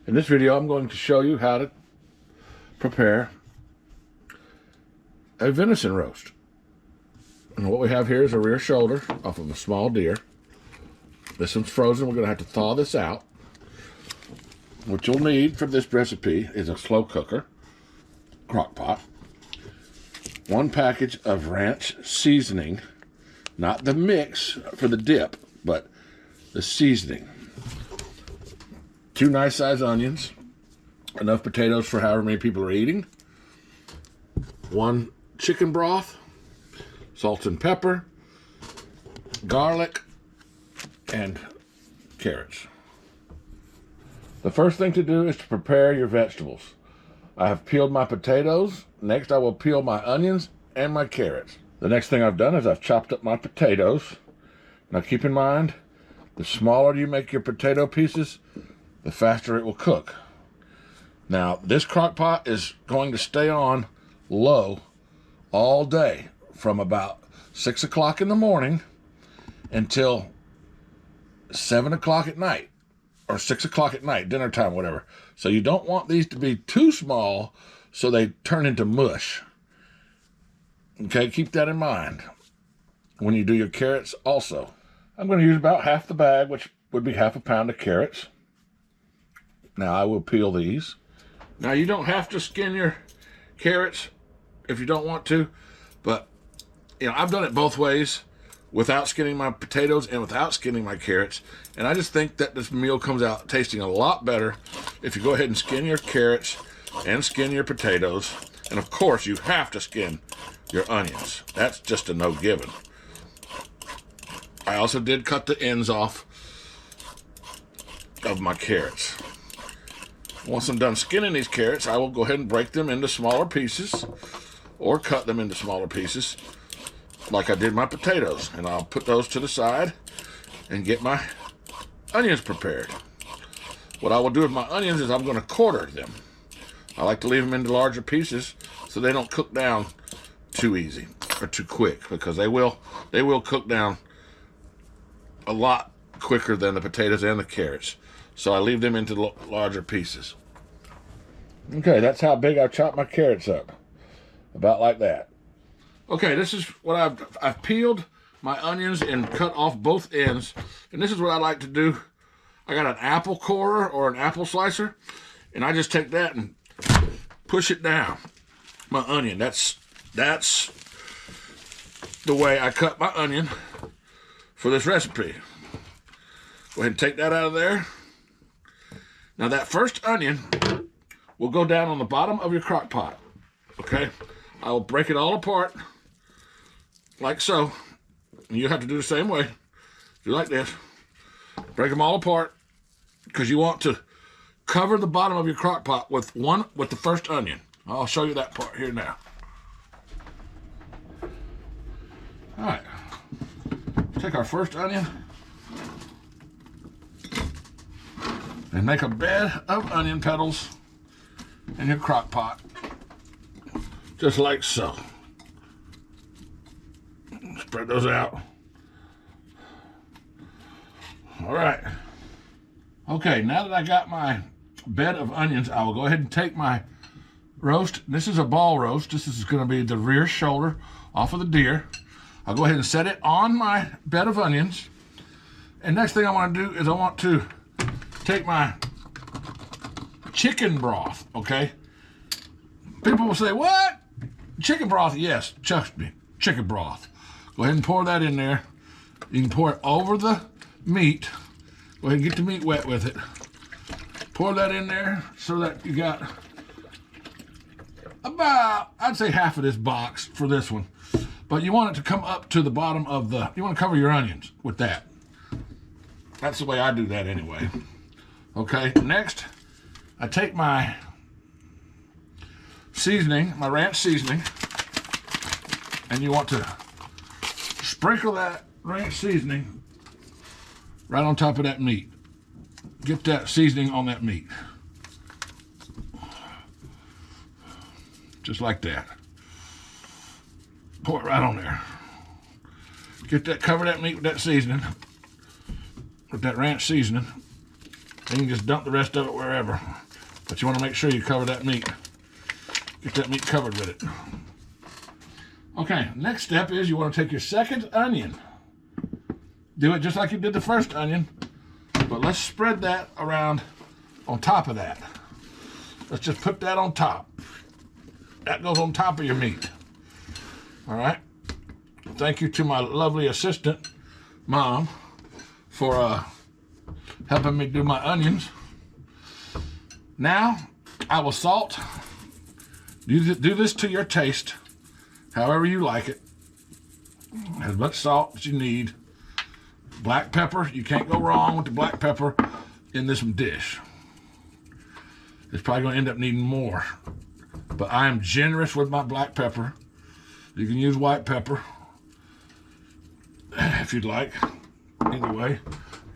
In this video, I'm going to show you how to prepare a venison roast. And what we have here is a rear shoulder off of a small deer. This one's frozen. We're going to have to thaw this out. What you'll need for this recipe is a slow cooker, crock pot, 1 package of ranch seasoning, not the mix for the dip, but the seasoning, 2 nice sized onions, enough potatoes for however many people are eating, 1 chicken broth, salt and pepper, garlic, and carrots. The first thing to do is to prepare your vegetables. I have peeled my potatoes. Next, I will peel my onions and my carrots. The next thing I've done is I've chopped up my potatoes. Now keep in mind, the smaller you make your potato pieces, the faster it will cook. Now, this crock pot is going to stay on low all day from about 6 o'clock in the morning until 7 o'clock at night, or 6 o'clock at night, dinner time, whatever. So you don't want these to be too small so they turn into mush. Okay, keep that in mind when you do your carrots also. I'm going to use about half the bag, which would be half a pound of carrots. Now I will peel these. Now you don't have to skin your carrots if you don't want to, but I've done it both ways, without skinning my potatoes and without skinning my carrots, and I just think that this meal comes out tasting a lot better if you go ahead and skin your carrots and skin your potatoes. And of course you have to skin your onions. That's just a no given. I also did cut the ends off of my carrots. Once I'm done skinning these carrots, I will go ahead and break them into smaller pieces or cut them into smaller pieces like I did my potatoes, and I'll put those to the side and get my onions prepared. What I will do with my onions is I'm going to quarter them. I like to leave them into larger pieces so they don't cook down too easy or too quick, because they will cook down a lot quicker than the potatoes and the carrots. So I leave them into larger pieces. Okay, that's how big I chop my carrots up. About like that. Okay, this is what I've peeled my onions and cut off both ends. And this is what I like to do. I got an apple corer or an apple slicer, and I just take that and push it down my onion. That's the way I cut my onion for this recipe. Go ahead and take that out of there. Now that first onion will go down on the bottom of your crock pot. Okay, I will break it all apart like so. And you have to do the same way. Do like this. Break them all apart, because you want to cover the bottom of your crock pot with the first onion. I'll show you that part here now. All right, take our first onion and make a bed of onion petals in your crock pot, just like so. Spread those out. All right. Okay, now that I got my bed of onions, I will go ahead and take my roast. This is a ball roast. This is going to be the rear shoulder off of the deer. I'll go ahead and set it on my bed of onions. And next thing I want to do is I want to take my chicken broth, okay? People will say, what? Chicken broth? Yes, trust me, chicken broth. Go ahead and pour that in there. You can pour it over the meat. Go ahead and get the meat wet with it. Pour that in there so that you got about, I'd say half of this box for this one. But you want it to come up to the bottom of you want to cover your onions with that. That's the way I do that anyway. Okay, next, I take my seasoning, my ranch seasoning, and you want to sprinkle that ranch seasoning right on top of that meat. Get that seasoning on that meat. Just like that. Pour it right on there. Get that, cover that meat with that seasoning, with that ranch seasoning. And you can just dump the rest of it wherever. But you want to make sure you cover that meat. Get that meat covered with it. Okay, next step is you want to take your second onion. Do it just like you did the first onion, but let's spread that around on top of that. Let's just put that on top. That goes on top of your meat. All right. Thank you to my lovely assistant, Mom, for helping me do my onions. Now, I will salt. Do this to your taste, however you like it. As much salt as you need. Black pepper, you can't go wrong with the black pepper in this dish. It's probably going to end up needing more. But I am generous with my black pepper. You can use white pepper if you'd like. Either way.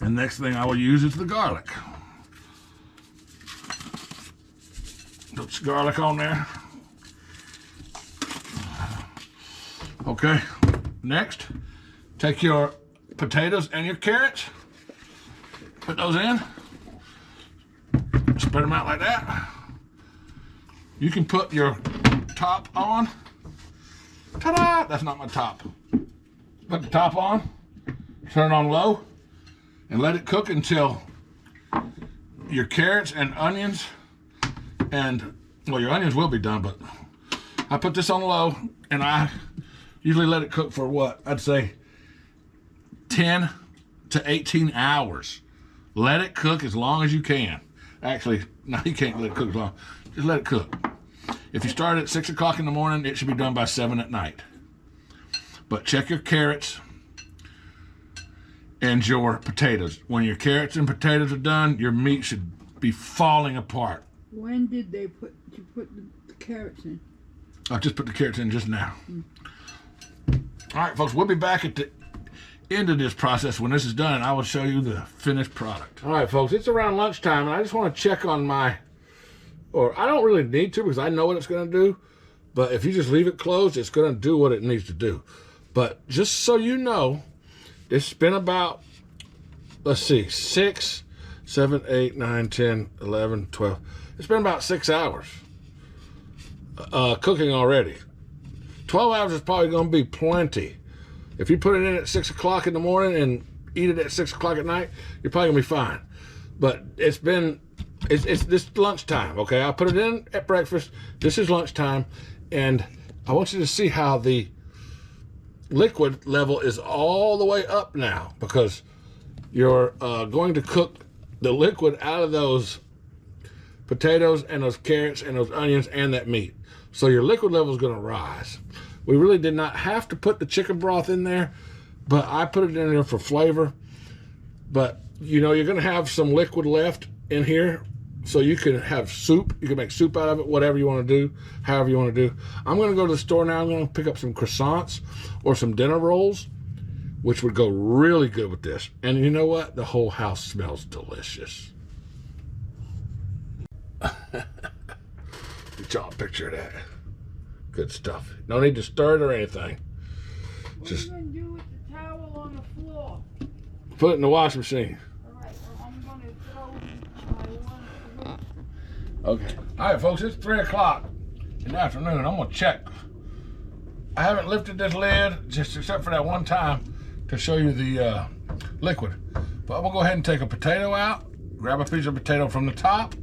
And next thing I will use is the garlic. Put some garlic on there. Okay. Next, take your potatoes and your carrots. Put those in. Spread them out like that. You can put your top on. Ta-da! That's not my top. Put the top on. Turn it on low. And let it cook until your carrots and onions and, well, your onions will be done, but I put this on low and I usually let it cook for what? I'd say 10 to 18 hours. Let it cook as long as you can. Actually, no, you can't let it cook as long. Just let it cook. If you start at 6 o'clock in the morning, it should be done by 7 at night. But check your carrots and your potatoes. When your carrots and potatoes are done, your meat should be falling apart. When did you put the carrots in? I just put the carrots in just now. All right, folks, we'll be back at the end of this process. When this is done, and I will show you the finished product. All right, folks, it's around lunchtime, and I just want to check on I don't really need to because I know what it's going to do, but if you just leave it closed, it's going to do what it needs to do. But just so you know, it's been about, let's see, 6, 7, 8, 9, 10, 11, 12. It's been about 6 hours cooking already. 12 hours is probably going to be plenty. If you put it in at 6 o'clock in the morning and eat it at 6 o'clock at night, you're probably going to be fine. But it's this lunchtime, okay? I put it in at breakfast. This is lunchtime. And I want you to see how the liquid level is all the way up now because you're going to cook the liquid out of those potatoes and those carrots and those onions and that meat. So your liquid level is going to rise. We really did not have to put the chicken broth in there, but I put it in there for flavor. But, you know, you're going to have some liquid left in here, so you can have soup. You can make soup out of it, whatever you want to do, however you want to do. I'm going to go to the store now. I'm going to pick up some croissants or some dinner rolls, which would go really good with this. And you know what? The whole house smells delicious. Get y'all a picture of that. Good stuff. No need to stir it or anything. What are you going to do with the towel on the floor? Put it in the washing machine. All right, well, I'm going to throw my one. Okay. All right, folks, it's 3 o'clock in the afternoon. I'm going to check. I haven't lifted this lid, just except for that one time to show you the liquid. But I'm going to go ahead and take a potato out, grab a piece of potato from the top,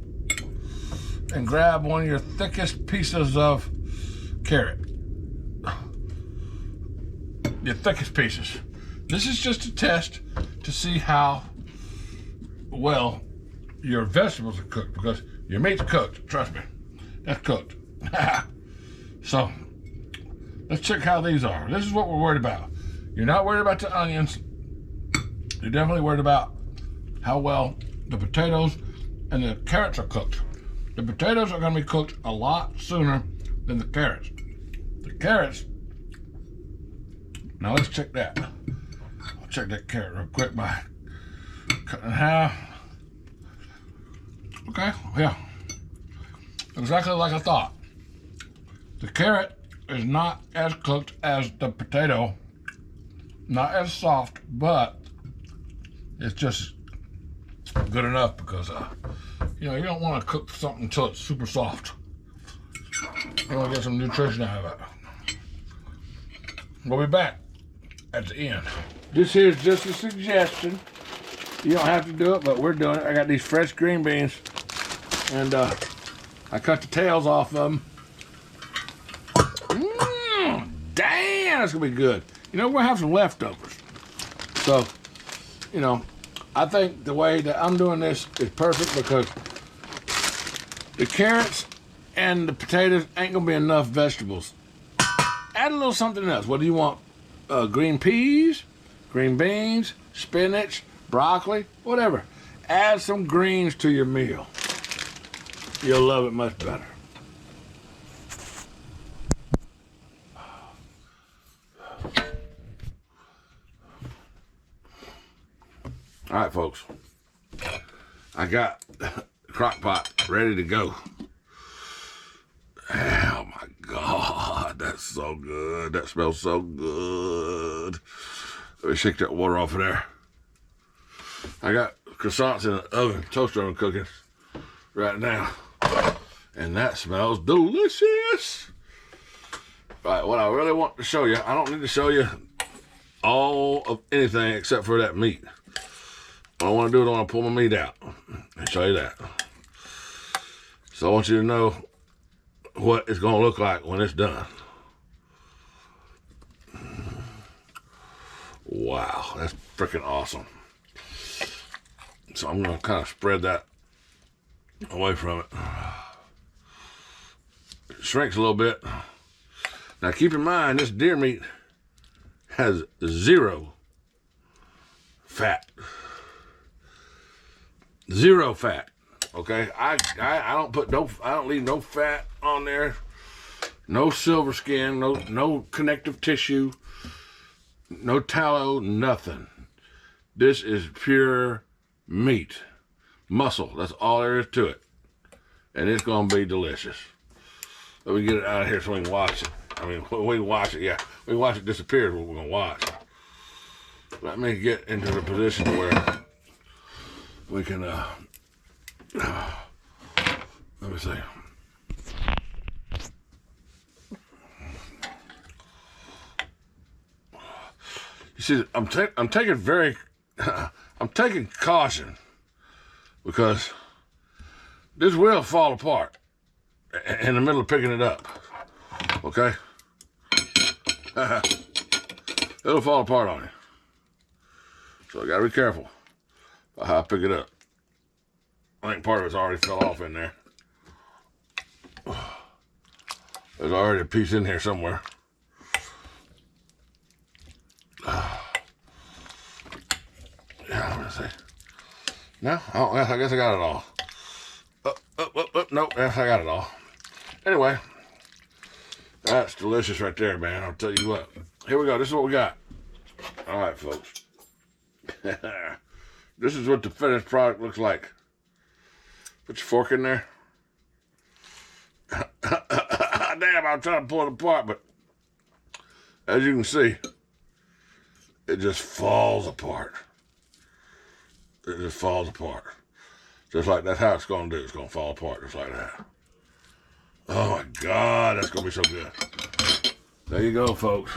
and grab one of your thickest pieces of carrot. Your thickest pieces. This is just a test to see how well your vegetables are cooked, because your meat's cooked, trust me. That's cooked. So, let's check how these are. This is what we're worried about. You're not worried about the onions. You're definitely worried about how well the potatoes and the carrots are cooked. The potatoes are going to be cooked a lot sooner than the carrots. The carrots, now let's check that. I'll check that carrot real quick by cutting it in half. Okay, yeah. Exactly like I thought. The carrot is not as cooked as the potato, not as soft, but it's just good enough because, you know, you don't want to cook something until it's super soft. You want to get some nutrition out of it. We'll be back at the end. This here is just a suggestion. You don't have to do it, but we're doing it. I got these fresh green beans, and I cut the tails off of them. Damn, that's gonna be good. You know, we're gonna have some leftovers. So, you know, I think the way that I'm doing this is perfect because the carrots and the potatoes ain't gonna be enough vegetables. Add a little something else. What do you want? Green peas, green beans, spinach, broccoli, whatever. Add some greens to your meal. You'll love it much better. All right, folks. I got the crock pot ready to go. Oh my God, that's so good. That smells so good. Let me shake that water off of there. I got croissants in the oven, toaster oven cooking right now. And that smells delicious. Right, what I really want to show you, I don't need to show you all of anything except for that meat. What I want to do is I want to pull my meat out and show you that. So I want you to know what it's going to look like when it's done. Wow, that's freaking awesome. So I'm going to kind of spread that away from it. It shrinks a little bit. Now keep in mind, this deer meat has 0 fat. 0 fat. Okay, I don't leave no fat on there, no silver skin, no connective tissue, no tallow, nothing. This is pure meat, muscle. That's all there is to it, and it's gonna be delicious. Let me get it out of here so we can watch it. I mean, we can watch it. Yeah, we can watch it disappear. Is what we're gonna watch. Let me get into the position where we can. Let me see. You see, I'm taking very, I'm taking caution because this will fall apart in the middle of picking it up. Okay, it'll fall apart on you. So I gotta be careful about how I pick it up. I think part of it's already fell off in there. There's already a piece in here somewhere. Yeah, I'm gonna say. No, I guess I got it all. Nope, yes, I got it all. Anyway, that's delicious right there, man. I'll tell you what. Here we go. This is what we got. All right, folks. This is what the finished product looks like. Put your fork in there. Damn, I'm trying to pull it apart, but as you can see, it just falls apart. It just falls apart. Just like that's how it's going to do. It's going to fall apart just like that. Oh my God, that's going to be so good. There you go, folks.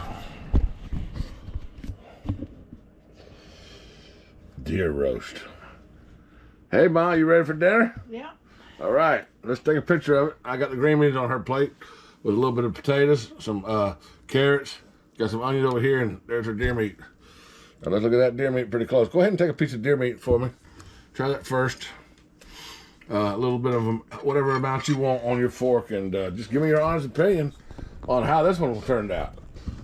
Deer roast. Hey, Ma, you ready for dinner? Yeah. All right, let's take a picture of it. I got the green beans on her plate with a little bit of potatoes, some carrots, got some onions over here, and there's her deer meat. Now let's look at that deer meat pretty close. Go ahead and take a piece of deer meat for me. Try that first. A little bit of whatever amount you want on your fork, and just give me your honest opinion on how this one turned out.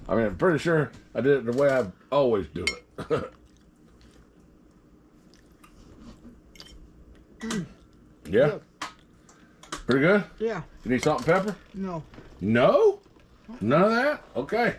I mean, I'm pretty sure I did it the way I always do it. Yeah? Good. Pretty good? Yeah. You need salt and pepper? No. No? None of that? Okay.